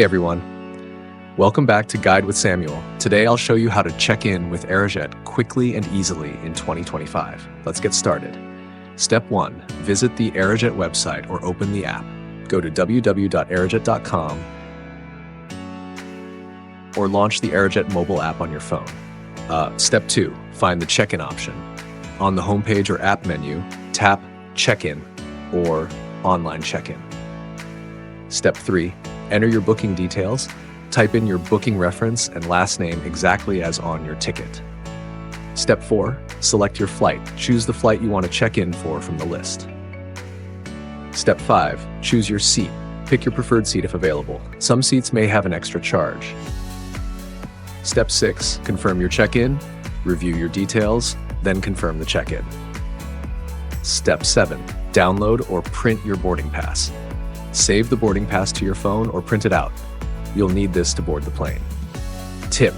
Hey everyone, welcome back to Guide with Samuel. Today I'll show you how to check in with ARAJET quickly and easily in 2025. Let's get started. Step 1. Visit the ARAJET website or open the app. Go to www.arajet.com or launch the ARAJET mobile app on your phone. Step 2. Find the check-in option. On the homepage or app menu, tap Check-in or Online Check-in. Step 3. Enter your booking details. Type in your booking reference and last name exactly as on your ticket. Step 4. Select your flight. Choose the flight you want to check in for from the list. Step 5. Choose your seat. Pick your preferred seat if available. Some seats may have an extra charge. Step 6. Confirm your check-in. Review your details, then confirm the check-in. Step 7. Download or print your boarding pass. Save the boarding pass to your phone or print it out. You'll need this to board the plane. Tip: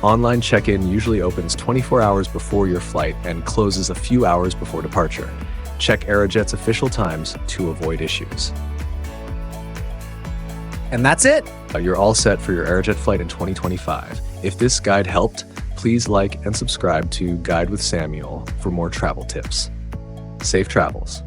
online check-in usually opens 24 hours before your flight and closes a few hours before departure. Check ARAJET's official times to avoid issues. And that's it. You're all set for your ARAJET flight in 2025. If this guide helped, please like and subscribe to Guide with Samuel for more travel tips. Safe travels.